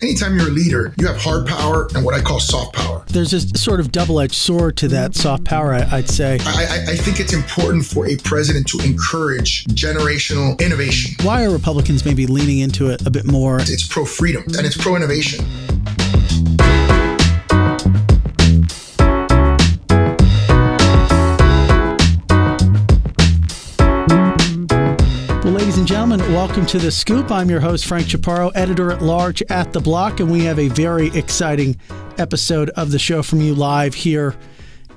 Anytime you're a leader, you have hard power and what I call soft power. There's this sort of double-edged sword to that soft power, I'd say. I think it's important for a president to encourage generational innovation. Why are Republicans maybe leaning into it a bit more? It's pro-freedom and it's pro-innovation. Ladies and gentlemen, welcome to The Scoop. I'm your host, Frank Chaparro, editor-at-large at The Block, and we have a very exciting episode of the show from you live here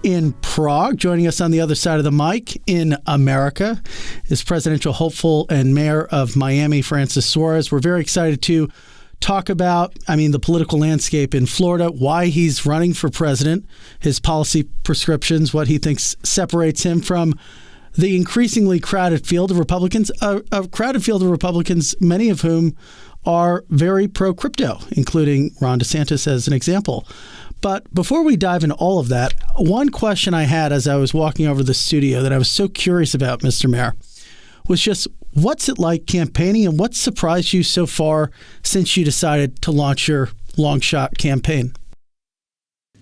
in Prague. Joining us on the other side of the mic in America is presidential hopeful and mayor of Miami, Francis Suarez. We're very excited to talk about, the political landscape in Florida, why he's running for president, his policy prescriptions, what he thinks separates him from the increasingly crowded field of Republicans, a crowded field of Republicans, many of whom are very pro-crypto, including Ron DeSantis as an example. But before we dive into all of that, one question I had as I was walking over the studio that I was so curious about, Mr. Mayor, was just what's it like campaigning and what surprised you so far since you decided to launch your long shot campaign?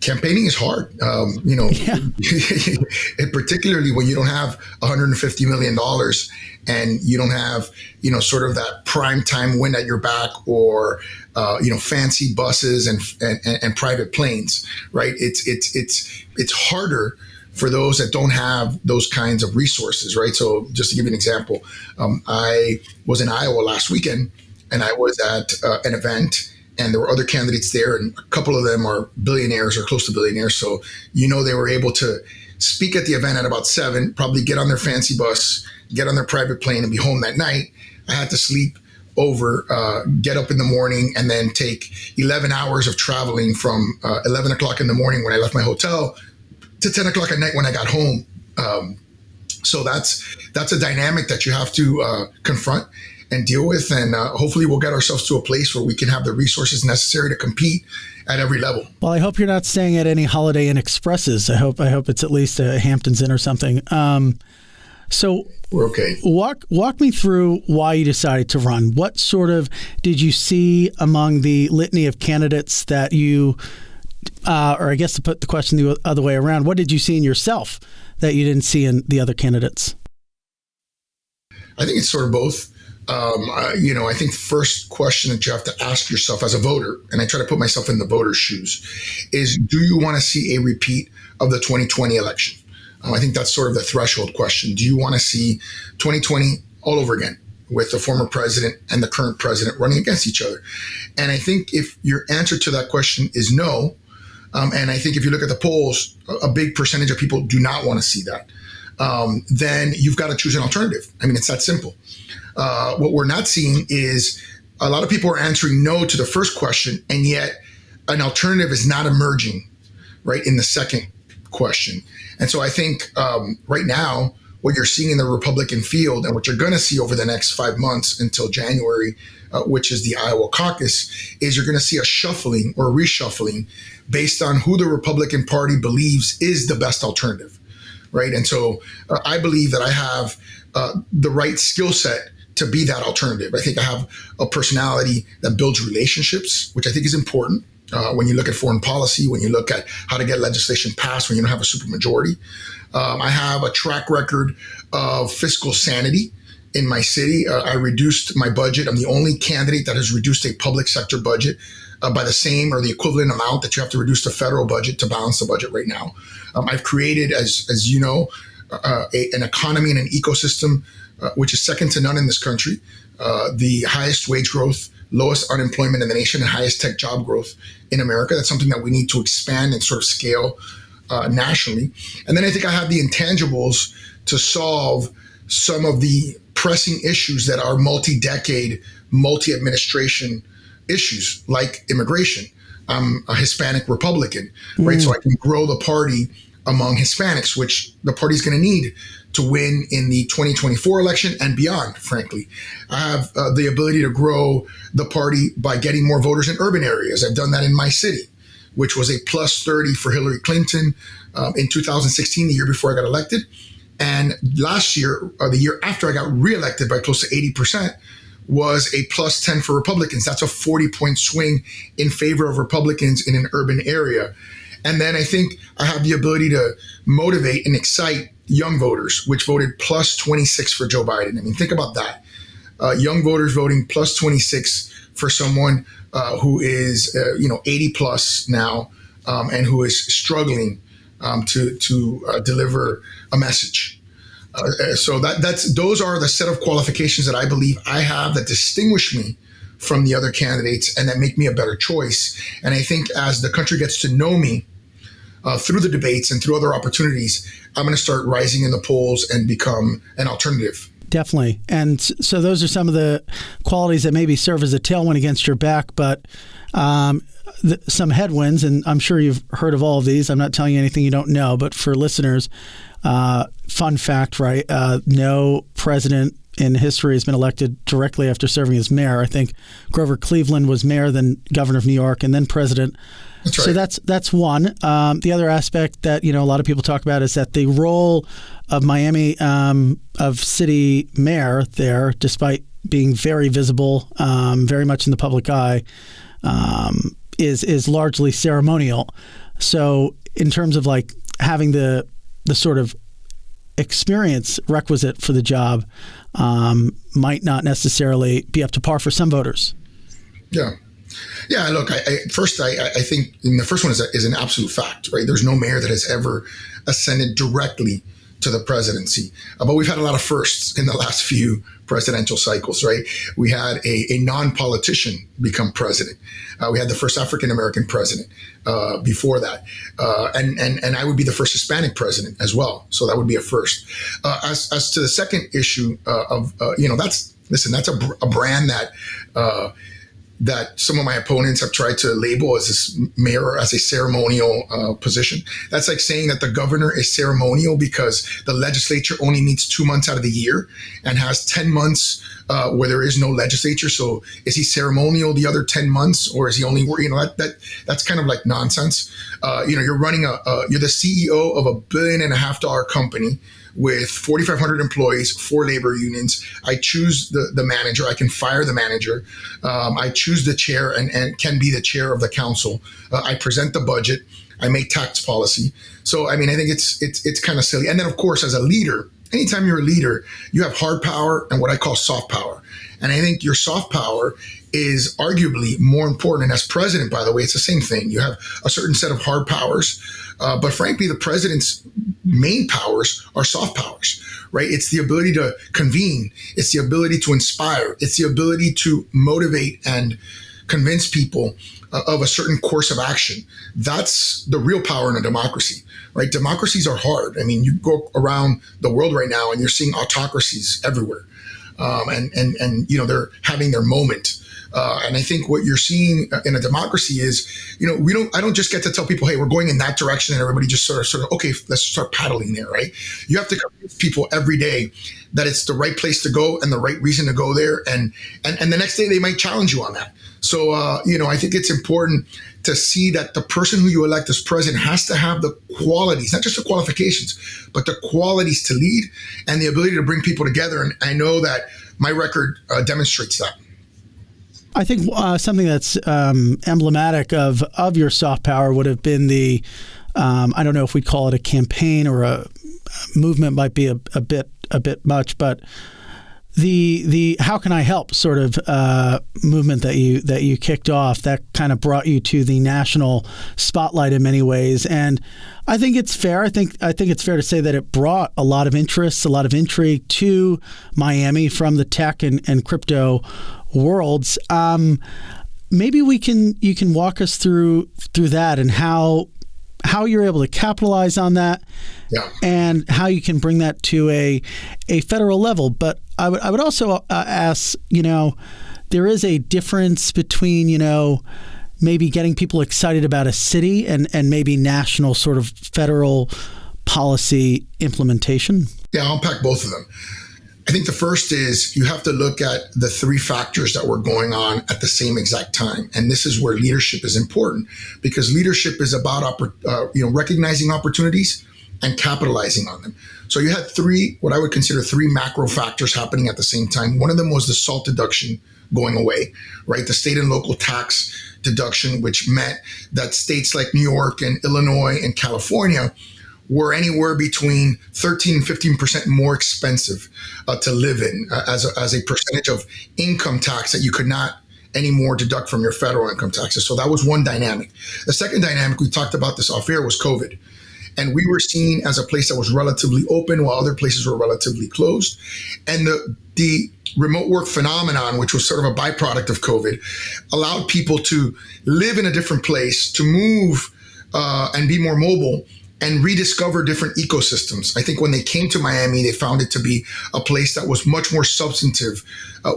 Campaigning is hard, and particularly when you don't have $150 million and you don't have, sort of that prime time wind at your back or, fancy buses and private planes, right? It's harder for those that don't have those kinds of resources, right? So just to give you an example, I was in Iowa last weekend and I was at an event. And there were other candidates there, and a couple of them are billionaires or close to billionaires. So, they were able to speak at the event at about 7, probably get on their fancy bus, get on their private plane, and be home that night. I had to sleep over, get up in the morning, and then take 11 hours of traveling from 11 o'clock in the morning when I left my hotel to 10 o'clock at night when I got home. So that's a dynamic that you have to confront and deal with. And hopefully we'll get ourselves to a place where we can have the resources necessary to compete at every level. Well, I hope you're not staying at any Holiday Inn Expresses. I hope it's at least a Hamptons Inn or something. So we're okay. Walk me through why you decided to run. What sort of did you see among the litany of candidates that you, or I guess to put the question the other way around, what did you see in yourself that you didn't see in the other candidates? I think it's sort of both. I think the first question that you have to ask yourself as a voter, and I try to put myself in the voter's shoes, is do you want to see a repeat of the 2020 election? I think that's sort of the threshold question. Do you want to see 2020 all over again with the former president and the current president running against each other? And I think if your answer to that question is no, and I think if you look at the polls, a big percentage of people do not want to see that, then you've got to choose an alternative. It's that simple. What we're not seeing is a lot of people are answering no to the first question, and yet an alternative is not emerging, right, in the second question. And so I think right now, what you're seeing in the Republican field and what you're going to see over the next 5 months until January, which is the Iowa caucus, is you're going to see a shuffling or reshuffling based on who the Republican Party believes is the best alternative, right? And so I believe that I have the right skill set to be that alternative. I think I have a personality that builds relationships, which I think is important when you look at foreign policy, when you look at how to get legislation passed when you don't have a supermajority. I have a track record of fiscal sanity in my city. I reduced my budget. I'm the only candidate that has reduced a public sector budget by the same or the equivalent amount that you have to reduce the federal budget to balance the budget right now. I've created, as you know, an economy and an ecosystem which is second to none in this country, the highest wage growth, lowest unemployment in the nation, and highest tech job growth in America. That's something that we need to expand and sort of scale nationally. And then I think I have the intangibles to solve some of the pressing issues that are multi-decade, multi-administration issues like immigration. I'm a Hispanic Republican, right? So I can grow the party among Hispanics, which the party's going to need to win in the 2024 election and beyond, frankly. I have the ability to grow the party by getting more voters in urban areas. I've done that in my city, which was a plus 30 for Hillary Clinton in 2016, the year before I got elected. And last year, or the year after I got reelected by close to 80%, was a plus 10 for Republicans. That's a 40-point swing in favor of Republicans in an urban area. And then I think I have the ability to motivate and excite young voters, which voted plus 26 for Joe Biden. I mean, think about that. Young voters voting plus 26 for someone who is 80 plus now and who is struggling to deliver a message. So those are the set of qualifications that I believe I have that distinguish me from the other candidates and that make me a better choice. And I think as the country gets to know me through the debates and through other opportunities, I'm going to start rising in the polls and become an alternative. Definitely. And so those are some of the qualities that maybe serve as a tailwind against your back, but some headwinds, and I'm sure you've heard of all of these. I'm not telling you anything you don't know, but for listeners, fun fact, right? No president in history has been elected directly after serving as mayor. I think Grover Cleveland was mayor, then governor of New York, and then president. That's right. So that's one. The other aspect that a lot of people talk about is that the role of Miami of city mayor there, despite being very visible, very much in the public eye, is largely ceremonial. So in terms of like having the sort of experience requisite for the job, might not necessarily be up to par for some voters. Yeah. Yeah, look, I think the first one is an absolute fact, right? There's no mayor that has ever ascended directly to the presidency. But we've had a lot of firsts in the last few presidential cycles, right? We had a non-politician become president. We had the first African-American president before that. And I would be the first Hispanic president as well. So that would be a first. As to the second issue that's a brand that some of my opponents have tried to label as this mayor as a ceremonial position. That's like saying that the governor is ceremonial because the legislature only meets 2 months out of the year and has 10 months where there is no legislature. So is he ceremonial the other 10 months, or is he only, that's kind of like nonsense. You're running you're the CEO of $1.5 billion company with 4,500 employees, 4 labor unions. I choose the manager. I can fire the manager. I choose the chair and can be the chair of the council. I present the budget. I make tax policy. So, I mean, I think it's kind of silly. And then, of course, as a leader, anytime you're a leader, you have hard power and what I call soft power. And I think your soft power is arguably more important. And as president, by the way, it's the same thing. You have a certain set of hard powers. But frankly, the president's main powers are soft powers, right? It's the ability to convene. It's the ability to inspire. It's the ability to motivate and convince people of a certain course of action. That's the real power in a democracy, right? Democracies are hard. I mean, you go around the world right now and you're seeing autocracies everywhere. And they're having their moment. And I think what you're seeing in a democracy is, I don't just get to tell people, hey, we're going in that direction, and everybody just sort of, okay, let's start paddling there, right? You have to convince people every day that it's the right place to go and the right reason to go there. And the next day they might challenge you on that. So, I think it's important to see that the person who you elect as president has to have the qualities, not just the qualifications, but the qualities to lead and the ability to bring people together. And I know that my record demonstrates that. I think something that's emblematic of your soft power would have been the, I don't know if we'd call it a campaign or a movement, might be a bit much, but the how can I help sort of movement that you kicked off that kind of brought you to the national spotlight in many ways. And I think it's fair. I think it's fair to say that it brought a lot of interest, a lot of intrigue to Miami from the tech and crypto worlds. Maybe you can walk us through that and how you're able to capitalize on that, and how you can bring that to a federal level. But I would also ask, there is a difference between, maybe getting people excited about a city and maybe national sort of federal policy implementation. Yeah, I'll unpack both of them. I think the first is you have to look at the 3 factors that were going on at the same exact time. And this is where leadership is important, because leadership is about recognizing opportunities and capitalizing on them. So you had what I would consider three macro factors happening at the same time. One of them was the SALT deduction going away, right? The state and local tax deduction, which meant that states like New York and Illinois and California were anywhere between 13 and 15% more expensive to live in as a percentage of income tax that you could not anymore deduct from your federal income taxes. So that was one dynamic. The second dynamic, we talked about this off air, was COVID. And we were seen as a place that was relatively open while other places were relatively closed. And the remote work phenomenon, which was sort of a byproduct of COVID, allowed people to live in a different place, to move and be more mobile and rediscover different ecosystems. I think when they came to Miami, they found it to be a place that was much more substantive,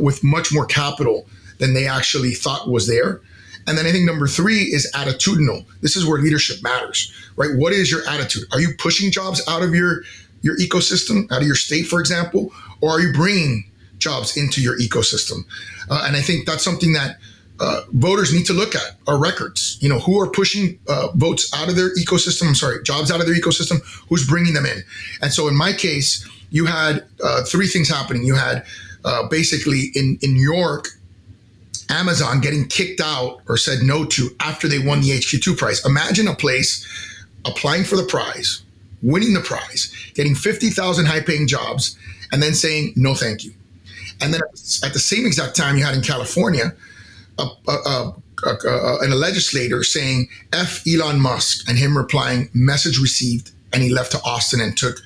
with much more capital than they actually thought was there. And then I think number three is attitudinal. This is where leadership matters, right? What is your attitude? Are you pushing jobs out of your ecosystem, out of your state, for example, or are you bringing jobs into your ecosystem? And I think that's something that voters need to look at, our records. Who are pushing votes out of their ecosystem? Jobs out of their ecosystem. Who's bringing them in? And so in my case, you had three things happening. You had basically in New York, Amazon getting kicked out or said no to after they won the HQ2 prize. Imagine a place applying for the prize, winning the prize, getting 50,000 high-paying jobs, and then saying, no, thank you. And then at the same exact time, you had in California, a legislator saying, F Elon Musk, and him replying, message received, and he left to Austin and took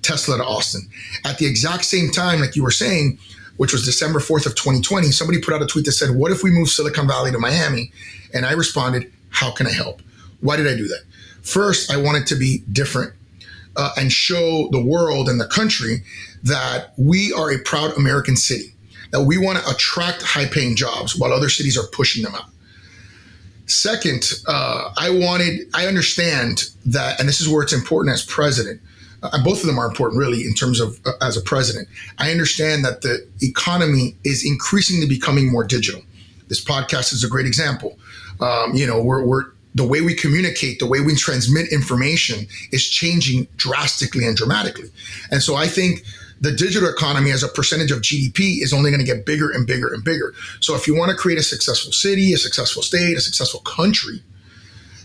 Tesla to Austin. At the exact same time, like you were saying, which was December 4th of 2020, somebody put out a tweet that said, what if we move Silicon Valley to Miami? And I responded, how can I help? Why did I do that? First, I wanted to be different and show the world and the country that we are a proud American city, that we want to attract high-paying jobs while other cities are pushing them out. Second, I understand that, and this is where it's important as president, both of them are important really in terms of as a president. I understand that the economy is increasingly becoming more digital. This podcast is a great example. We're the way we communicate, the way we transmit information is changing drastically and dramatically. And so I think the digital economy as a percentage of GDP is only going to get bigger and bigger and bigger. So if you want to create a successful city, a successful state, a successful country,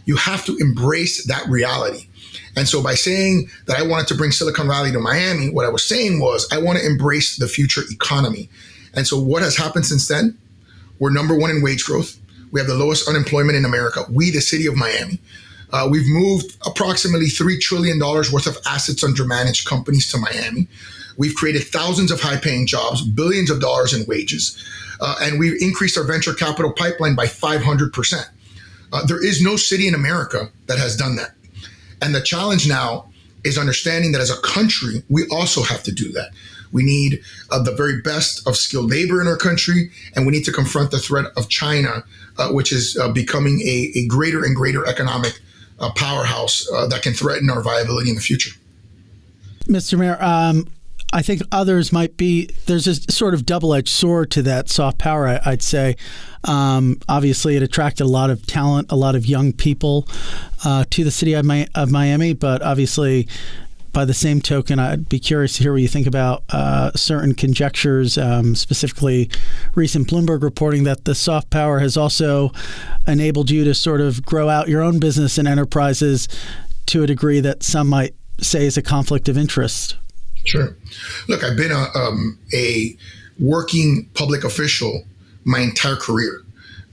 you have to embrace that reality. And so by saying that I wanted to bring Silicon Valley to Miami, what I was saying was I want to embrace the future economy. And so what has happened since then? We're number one in wage growth. We have the lowest unemployment in America. We, the city of Miami, we've moved approximately $3 trillion worth of assets under managed companies to Miami. We've created thousands of high-paying jobs, billions of dollars in wages, and we've increased our venture capital pipeline by 500%. There is no city in America that has done that. And the challenge now is understanding that as a country, we also have to do that. We need the very best of skilled labor in our country, and we need to confront the threat of China, which is becoming a greater and greater economic powerhouse that can threaten our viability in the future. Mr. Mayor, I think others might be, there's a sort of double-edged sword to that soft power, I'd say. Obviously, it attracted a lot of talent, a lot of young people to the city of Miami, but obviously, by the same token, I'd be curious to hear what you think about certain conjectures, specifically recent Bloomberg reporting that the soft power has also enabled you to sort of grow out your own business and enterprises to a degree that some might say is a conflict of interest. Sure. Look, I've been a working public official my entire career.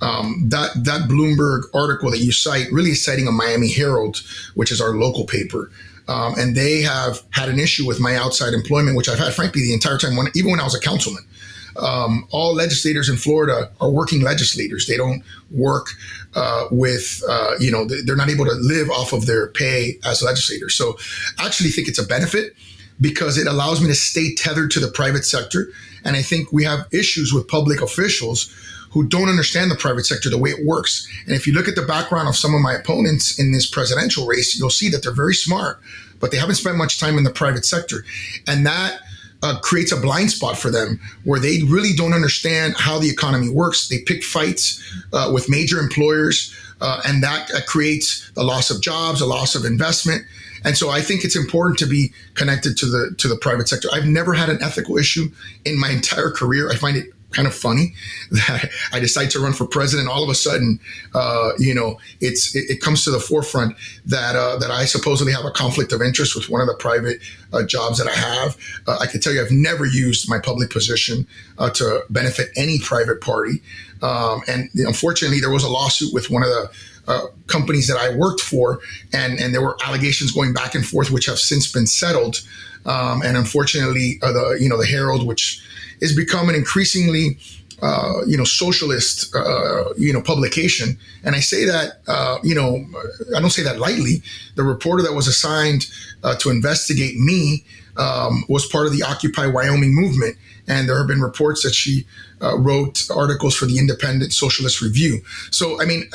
That Bloomberg article that you cite really is citing a Miami Herald, which is our local paper. And they have had an issue with my outside employment, which I've had, frankly, the entire time, even when I was a councilman. All legislators in Florida are working legislators. They don't work they're not able to live off of their pay as legislators. So I actually think it's a benefit because it allows me to stay tethered to the private sector. And I think we have issues with public officials who don't understand the private sector, the way it works. And if you look at the background of some of my opponents in this presidential race, you'll see that they're very smart, but they haven't spent much time in the private sector. And that creates a blind spot for them where they really don't understand how the economy works. They pick fights with major employers and that creates the loss of jobs, a loss of investment. And so I think it's important to be connected to the private sector. I've never had an ethical issue in my entire career. I find it kind of funny that I decide to run for president. All of a sudden, it comes to the forefront that I supposedly have a conflict of interest with one of the private jobs that I have. I can tell you I've never used my public position to benefit any private party. And unfortunately, there was a lawsuit with one of the companies that I worked for, and there were allegations going back and forth, which have since been settled. And unfortunately, the Herald, which is become an increasingly, socialist, publication. And I say that, I don't say that lightly. The reporter that was assigned to investigate me was part of the Occupy Wyoming movement. And there have been reports that she wrote articles for the Independent Socialist Review. So, I mean,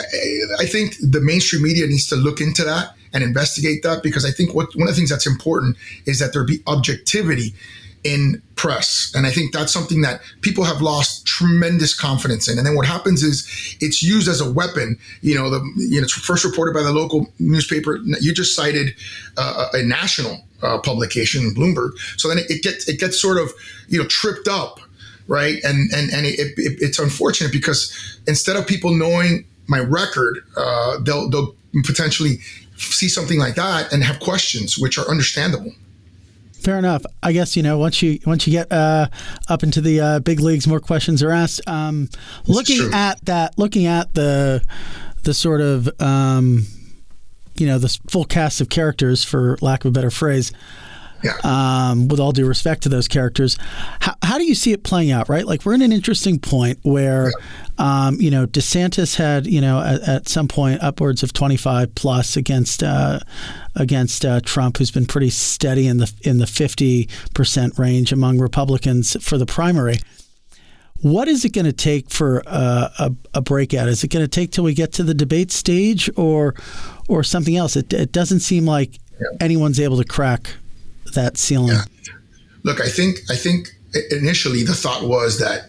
I think the mainstream media needs to look into that and investigate that, because I think one of the things that's important is that there be objectivity in press. And I think that's something that people have lost tremendous confidence in. And then what happens is it's used as a weapon. It's first reported by the local newspaper. You just cited a national publication, Bloomberg. So then it gets sort of, tripped up, right? And it's unfortunate, because instead of people knowing my record, they'll potentially see something like that and have questions, which are understandable. Fair enough. I guess, once you get up into the big leagues, more questions are asked. Looking at the sort of, the full cast of characters, for lack of a better phrase, with all due respect to those characters, how do you see it playing out, right? Like, we're in an interesting point where, DeSantis had, at some point upwards of 25 plus against Trump, who's been pretty steady in the 50% range among Republicans for the primary. What is it going to take for a breakout? Is it going to take till we get to the debate stage, or something else? It doesn't seem like anyone's able to crack that ceiling. Yeah. Look, I think initially the thought was that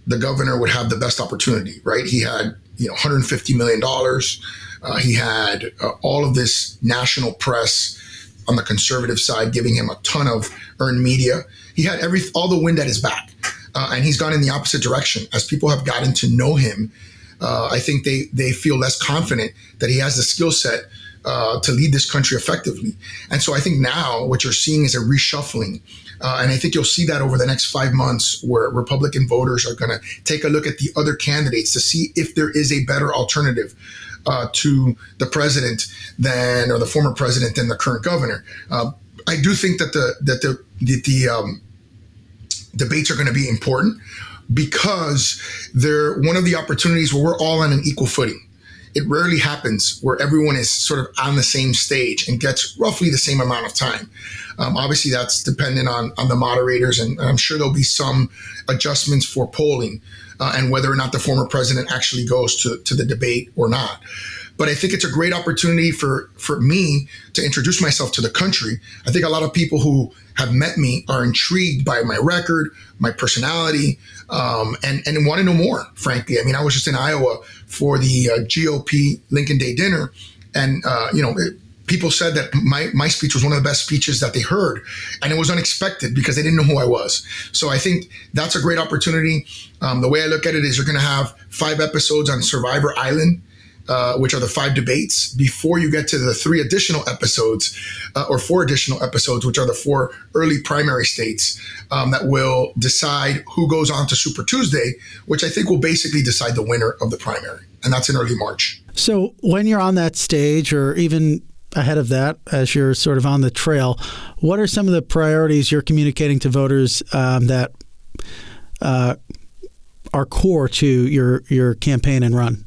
the governor would have the best opportunity, right? He had, $150 million. He had all of this national press on the conservative side giving him a ton of earned media. He had all the wind at his back, and he's gone in the opposite direction. As people have gotten to know him, I think they feel less confident that he has the skill set to lead this country effectively. And so I think now what you're seeing is a reshuffling. And I think you'll see that over the next 5 months, where Republican voters are going to take a look at the other candidates to see if there is a better alternative to the president or the former president than the current governor. I do think that the debates are going to be important, because they're one of the opportunities where we're all on an equal footing. It rarely happens where everyone is sort of on the same stage and gets roughly the same amount of time. Obviously, that's dependent on the moderators, and I'm sure there'll be some adjustments for polling and whether or not the former president actually goes to the debate or not. But I think it's a great opportunity for me to introduce myself to the country. I think a lot of people who have met me are intrigued by my record, my personality, and want to know more, frankly. I mean, I was just in Iowa for the GOP Lincoln Day dinner, and, people said that my speech was one of the best speeches that they heard, and it was unexpected because they didn't know who I was. So I think that's a great opportunity. The way I look at it is you're going to have 5 episodes on Survivor Island, which are the 5 debates, before you get to the 3 additional episodes or 4 additional episodes, which are the 4 early primary states that will decide who goes on to Super Tuesday, which I think will basically decide the winner of the primary. And that's in early March. So when you're on that stage, or even ahead of that, as you're sort of on the trail, what are some of the priorities you're communicating to voters that are core to your campaign and run?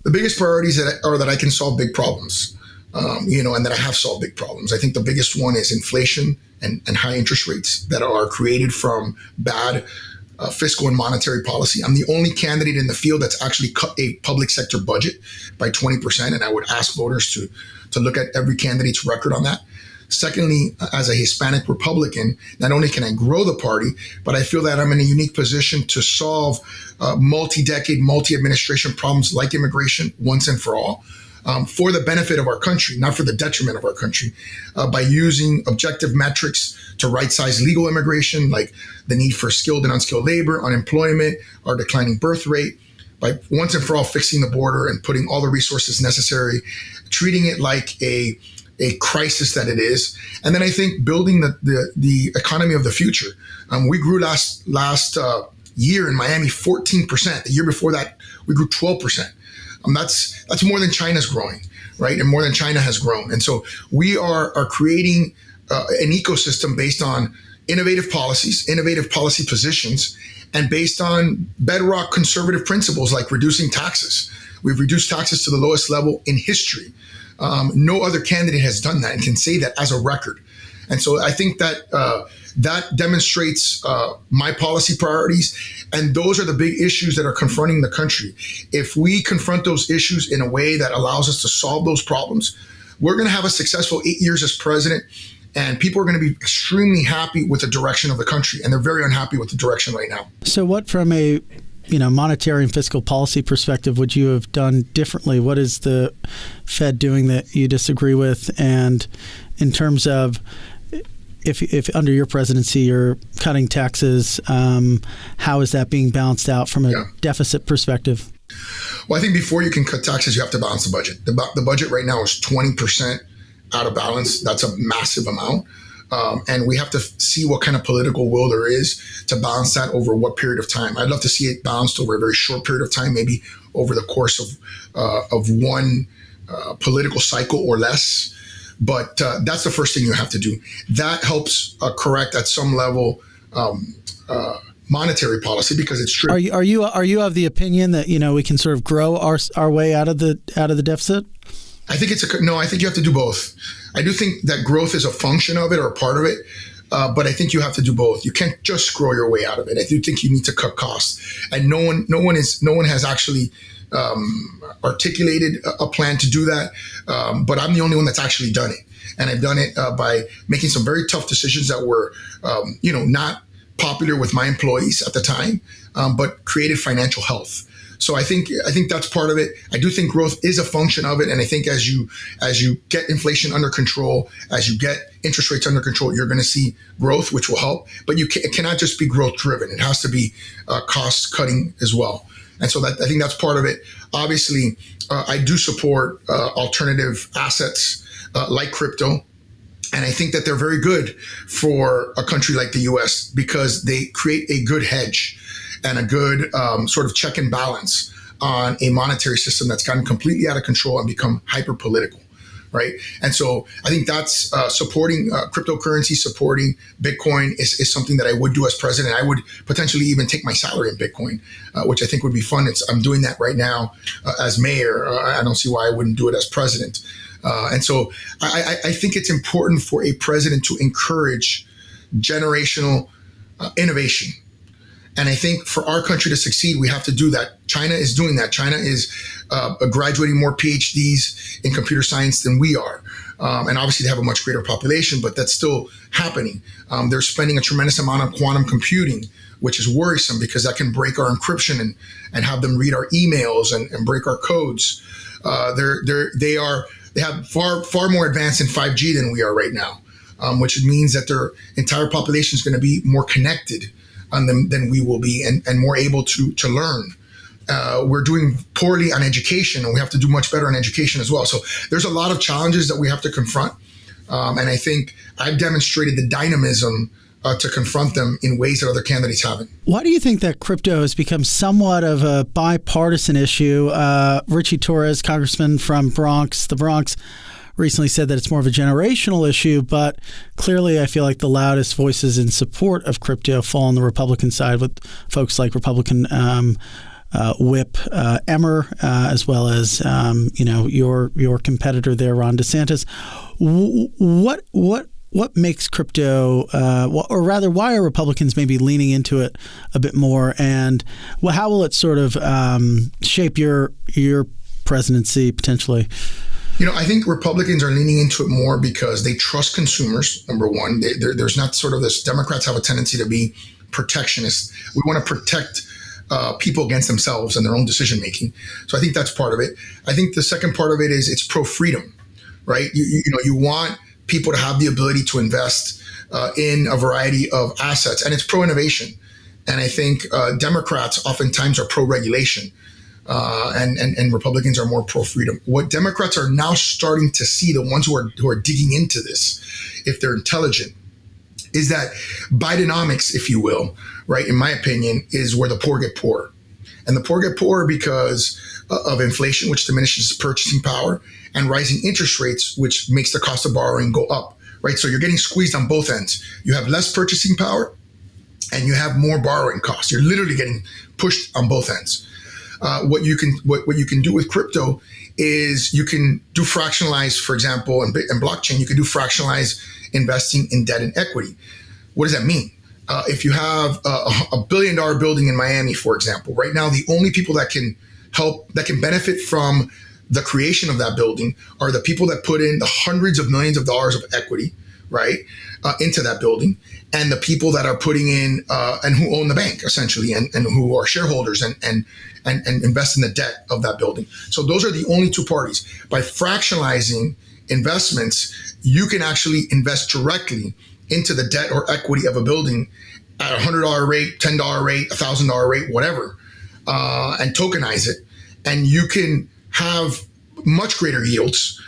The biggest priorities are that I can solve big problems, and that I have solved big problems. I think the biggest one is inflation and high interest rates that are created from bad fiscal and monetary policy. I'm the only candidate in the field that's actually cut a public sector budget by 20%, and I would ask voters to look at every candidate's record on that. Secondly, as a Hispanic Republican, not only can I grow the party, but I feel that I'm in a unique position to solve multi-decade, multi-administration problems like immigration once and for all. For the benefit of our country, not for the detriment of our country, by using objective metrics to right-size legal immigration, like the need for skilled and unskilled labor, unemployment, our declining birth rate, by once and for all fixing the border and putting all the resources necessary, treating it like a crisis that it is. And then I think building the economy of the future. We grew last year in Miami 14%. The year before that, we grew 12%. That's more than China's growing, right? And more than China has grown. And so we are creating an ecosystem based on innovative policies, innovative policy positions, and based on bedrock conservative principles like reducing taxes. We've reduced taxes to the lowest level in history. No other candidate has done that and can say that as a record. And so I think that that demonstrates my policy priorities. And those are the big issues that are confronting the country. If we confront those issues in a way that allows us to solve those problems, we're going to have a successful 8 years as president. And people are going to be extremely happy with the direction of the country. And they're very unhappy with the direction right now. So what, from a monetary and fiscal policy perspective, would you have done differently? What is the Fed doing that you disagree with? And in terms of if under your presidency you're cutting taxes, how is that being balanced out from a deficit perspective? Well, I think before you can cut taxes, you have to balance the budget. The budget right now is 20% out of balance. That's a massive amount. And we have to see what kind of political will there is to balance that over what period of time. I'd love to see it balanced over a very short period of time, maybe over the course of one political cycle or less. But that's the first thing you have to do. That helps correct at some level monetary policy, because it's true. Are you of the opinion that we can sort of grow our way out of the deficit? I think I think you have to do both. I do think that growth is a function of it or a part of it, but I think you have to do both. You can't just grow your way out of it. I do think you need to cut costs, and no one has actually articulated a plan to do that. But I'm the only one that's actually done it, and I've done it by making some very tough decisions that were, not popular with my employees at the time, but created financial health. So I think that's part of it. I do think growth is a function of it, and I think as you get inflation under control, as you get interest rates under control, you're going to see growth, which will help. But it cannot just be growth driven; it has to be cost cutting as well. And so I think that's part of it. Obviously, I do support alternative assets like crypto. And I think that they're very good for a country like the U.S. because they create a good hedge and a good sort of check and balance on a monetary system that's gotten completely out of control and become hyper political, right? And so I think that's supporting cryptocurrency, supporting Bitcoin is something that I would do as president. I would potentially even take my salary in Bitcoin, which I think would be fun. I'm doing that right now as mayor. I don't see why I wouldn't do it as president. And so I think it's important for a president to encourage generational innovation. And I think for our country to succeed, we have to do that. China is doing that. China is graduating more PhDs in computer science than we are. And obviously they have a much greater population, but that's still happening. They're spending a tremendous amount on quantum computing, which is worrisome because that can break our encryption and have them read our emails and break our codes. They have far more advanced in 5G than we are right now, which means that their entire population is going to be more connected than we will be and more able to learn. We're doing poorly on education, and we have to do much better on education as well. So there's a lot of challenges that we have to confront. And I think I've demonstrated the dynamism to confront them in ways that other candidates haven't. Why do you think that crypto has become somewhat of a bipartisan issue? Richie Torres, congressman from the Bronx, recently said that it's more of a generational issue, but clearly I feel like the loudest voices in support of crypto fall on the Republican side with folks like Republican Whip Emmer, as well as your competitor there, Ron DeSantis. What makes crypto, or rather, why are Republicans maybe leaning into it a bit more, and how will it sort of shape your presidency potentially? I think Republicans are leaning into it more because they trust consumers, number one. There's not sort of this, Democrats have a tendency to be protectionist. We want to protect people against themselves and their own decision making. So I think that's part of it. I think the second part of it is it's pro-freedom, right? You want people to have the ability to invest in a variety of assets, and it's pro-innovation. And I think Democrats oftentimes are pro-regulation. And Republicans are more pro-freedom. What Democrats are now starting to see, the ones who are digging into this, if they're intelligent, is that Bidenomics, if you will, right, in my opinion, is where the poor get poorer. And the poor get poorer because of inflation, which diminishes purchasing power, and rising interest rates, which makes the cost of borrowing go up, right? So you're getting squeezed on both ends. You have less purchasing power and you have more borrowing costs. You're literally getting pushed on both ends. What you can do with crypto is you can do fractionalized, for example, and blockchain, you can do fractionalized investing in debt and equity. What does that mean? If you have a $1 billion building in Miami, for example, right now, the only people that can benefit from the creation of that building are the people that put in the hundreds of millions of dollars of equity, right, into that building, and the people that are putting in and who own the bank, essentially, and who are shareholders and invest in the debt of that building. So those are the only two parties. By fractionalizing investments, you can actually invest directly into the debt or equity of a building at a $100 rate, $10 rate, $1,000 rate, whatever, and tokenize it. And you can have much greater yields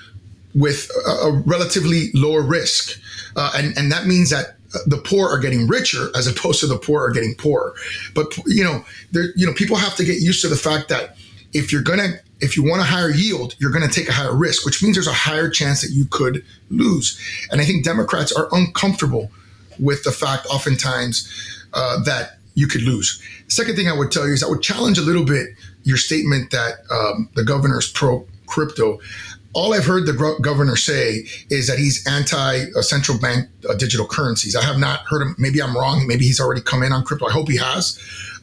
with a relatively lower risk. And that means that the poor are getting richer as opposed to the poor are getting poorer. But, people have to get used to the fact that if you want a higher yield, you're going to take a higher risk, which means there's a higher chance that you could lose. And I think Democrats are uncomfortable with the fact oftentimes that you could lose. The second thing I would tell you is I would challenge a little bit your statement that the governor is pro-crypto. All I've heard the governor say is that he's anti-central bank digital currencies. I have not heard him. Maybe I'm wrong. Maybe he's already come in on crypto. I hope he has.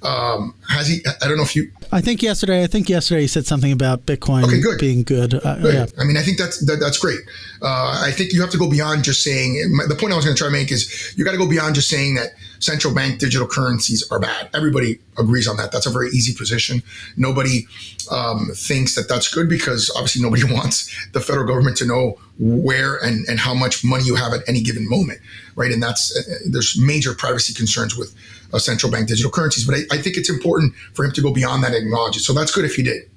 Has he? I don't know if you. I think yesterday he said something about Bitcoin being good. Good. Yeah. I mean, I think that's great. I think you have to go beyond just saying. The point I was going to try to make is you got to go beyond just saying that central bank digital currencies are bad. Everybody agrees on that. That's a very easy position. Nobody thinks that that's good because obviously nobody wants the federal government to know where and how much money you have at any given moment, right? And there's major privacy concerns with central bank digital currencies. But I think it's important for him to go beyond that and acknowledge it. So that's good if he did.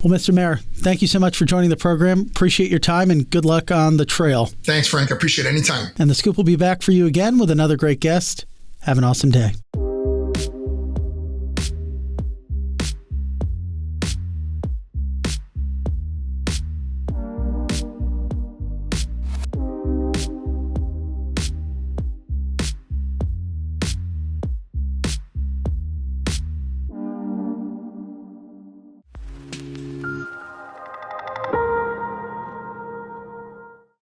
Well, Mr. Mayor, thank you so much for joining the program. Appreciate your time and good luck on the trail. Thanks, Frank. I appreciate it anytime. And The Scoop will be back for you again with another great guest. Have an awesome day.